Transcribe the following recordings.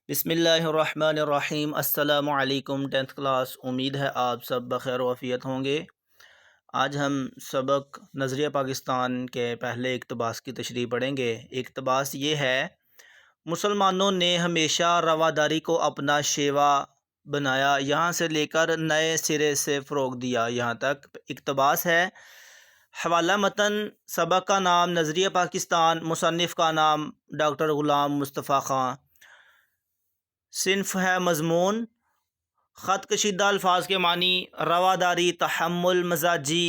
بسم اللہ الرحمن الرحیم۔ السلام علیکم 10th کلاس، امید ہے آپ سب بخیر و عافیت ہوں گے۔ آج ہم سبق نظریہ پاکستان کے پہلے اقتباس کی تشریح پڑھیں گے۔ اقتباس یہ ہے: مسلمانوں نے ہمیشہ رواداری کو اپنا شیوا بنایا، یہاں سے لے کر نئے سرے سے فروغ دیا یہاں تک۔ اقتباس ہے۔ حوالہ متن: سبق کا نام نظریہ پاکستان، مصنف کا نام ڈاکٹر غلام مصطفیٰ خان، صنف ہے مضمون، خط کشیدہ الفاظ کے معنی: رواداری، تحمل، مزاجی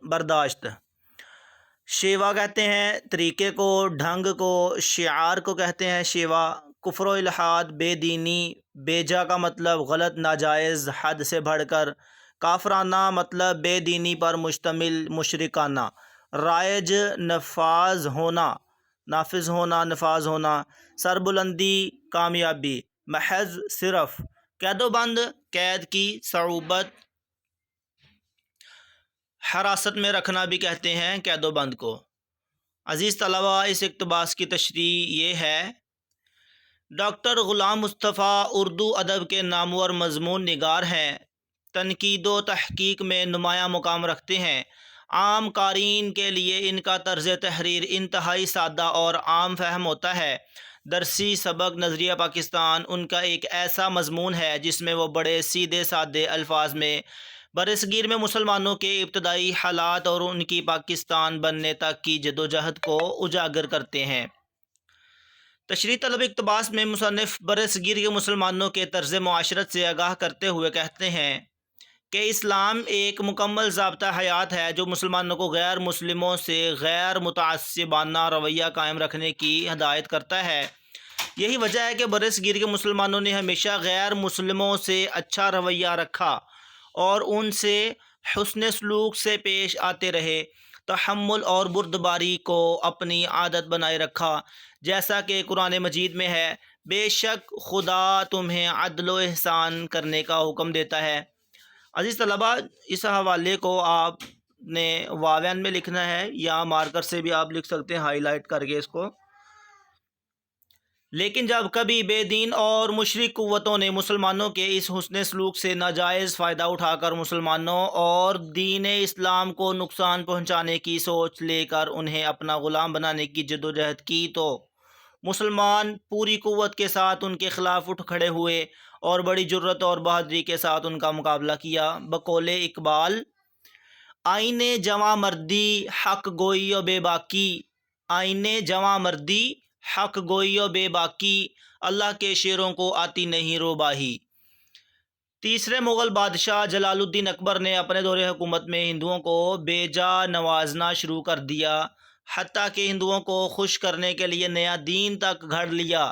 برداشت۔ شیوا کہتے ہیں طریقے کو، ڈھنگ کو، شعار کو کہتے ہیں شیوا۔ کفر و الحاد، بے دینی، بے جا کا مطلب غلط، ناجائز، حد سے بڑھ کر۔ کافرانہ مطلب بے دینی پر مشتمل، مشرکانہ۔ رائج، نافذ ہونا، نفاذ ہونا۔ سربلندی، کامیابی۔ محض، صرف۔ قید و بند، قید کی صعوبت، حراست میں رکھنا بھی کہتے ہیں قید و بند کو۔ عزیز طلباء، اس اقتباس کی تشریح یہ ہے: ڈاکٹر غلام مصطفیٰ اردو ادب کے نامور مضمون نگار ہیں، تنقید و تحقیق میں نمایاں مقام رکھتے ہیں۔ عام قارئین کے لیے ان کا طرز تحریر انتہائی سادہ اور عام فہم ہوتا ہے۔ درسی سبق نظریہ پاکستان ان کا ایک ایسا مضمون ہے جس میں وہ بڑے سیدھے سادے الفاظ میں برصغیر میں مسلمانوں کے ابتدائی حالات اور ان کی پاکستان بننے تک کی جدوجہد کو اجاگر کرتے ہیں۔ تشریح طلب اقتباس میں مصنف برصغیر کے مسلمانوں کے طرز معاشرت سے آگاہ کرتے ہوئے کہتے ہیں کہ اسلام ایک مکمل ضابطہ حیات ہے جو مسلمانوں کو غیر مسلموں سے غیر متعصبانہ رویہ قائم رکھنے کی ہدایت کرتا ہے۔ یہی وجہ ہے کہ برصغیر کے مسلمانوں نے ہمیشہ غیر مسلموں سے اچھا رویہ رکھا اور ان سے حسن سلوک سے پیش آتے رہے، تحمل اور بردباری کو اپنی عادت بنائے رکھا، جیسا کہ قرآن مجید میں ہے: بے شک خدا تمہیں عدل و احسان کرنے کا حکم دیتا ہے۔ عزیز طلباء، اس حوالے کو آپ نے واوین میں لکھنا ہے یا مارکر سے بھی آپ لکھ سکتے ہیں، ہائی لائٹ کر کے اس کو۔ لیکن جب کبھی بے دین اور مشرک قوتوں نے مسلمانوں کے اس حسن سلوک سے ناجائز فائدہ اٹھا کر مسلمانوں اور دین اسلام کو نقصان پہنچانے کی سوچ لے کر انہیں اپنا غلام بنانے کی جدوجہد کی تو مسلمان پوری قوت کے ساتھ ان کے خلاف اٹھ کھڑے ہوئے اور بڑی جرأت اور بہادری کے ساتھ ان کا مقابلہ کیا۔ بقول اقبال: آئین جواں مردی حق گوئی و بے باکی، آئین جواں مردی حق گوئی و بے باکی، اللہ کے شیروں کو آتی نہیں روباہی۔ تیسرے مغل بادشاہ جلال الدین اکبر نے اپنے دور حکومت میں ہندوؤں کو بے جا نوازنا شروع کر دیا، حتیٰ کہ ہندوؤں کو خوش کرنے کے لیے نیا دین تک گھڑ لیا،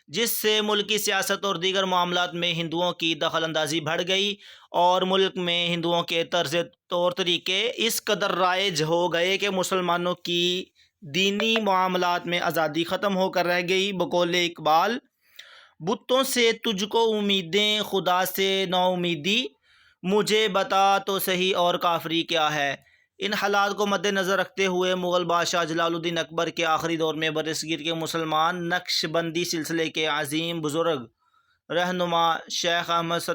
جس سے ملکی سیاست اور دیگر معاملات میں ہندوؤں کی دخل اندازی بڑھ گئی اور ملک میں ہندوؤں کے طرز طور طریقے اس قدر رائج ہو گئے کہ مسلمانوں کی دینی معاملات میں آزادی ختم ہو کر رہ گئی۔ بقول اقبال: بتوں سے تجھ کو امیدیں، خدا سے نا امیدی، مجھے بتا تو صحیح اور کافری کیا ہے۔ ان حالات کو مد نظر رکھتے ہوئے مغل بادشاہ جلال الدین اکبر کے آخری دور میں برصغیر کے مسلمان نقش بندی سلسلے کے عظیم بزرگ رہنما شیخ احمد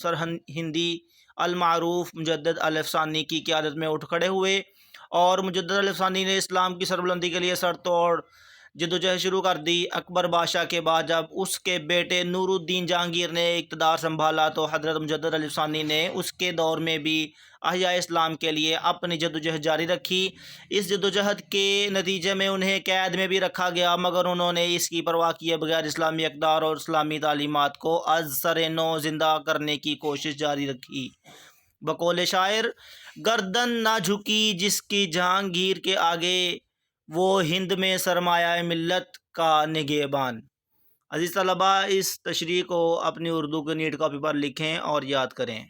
سرہندی المعروف مجدد الف ثانی کی قیادت میں اٹھ کھڑے ہوئے اور مجدد الف ثانی نے اسلام کی سربلندی کے لیے سر توڑ جدوجہد شروع کر دی۔ اکبر بادشاہ کے بعد جب اس کے بیٹے نور الدین جہانگیر نے اقتدار سنبھالا تو حضرت مجدد الف ثانی نے اس کے دور میں بھی احیاء اسلام کے لیے اپنی جدوجہد جاری رکھی۔ اس جدوجہد کے نتیجے میں انہیں قید میں بھی رکھا گیا، مگر انہوں نے اس کی پرواہ کیے بغیر اسلامی اقدار اور اسلامی تعلیمات کو از سر نو زندہ کرنے کی کوشش جاری رکھی۔ بقول شاعر: گردن نہ جھکی جس کی جہانگیر کے آگے، وہ ہند میں سرمایہ ملت کا نگہبان۔ عزیز طلباء، اس تشریح کو اپنی اردو کی نیٹ کاپی پر لکھیں اور یاد کریں۔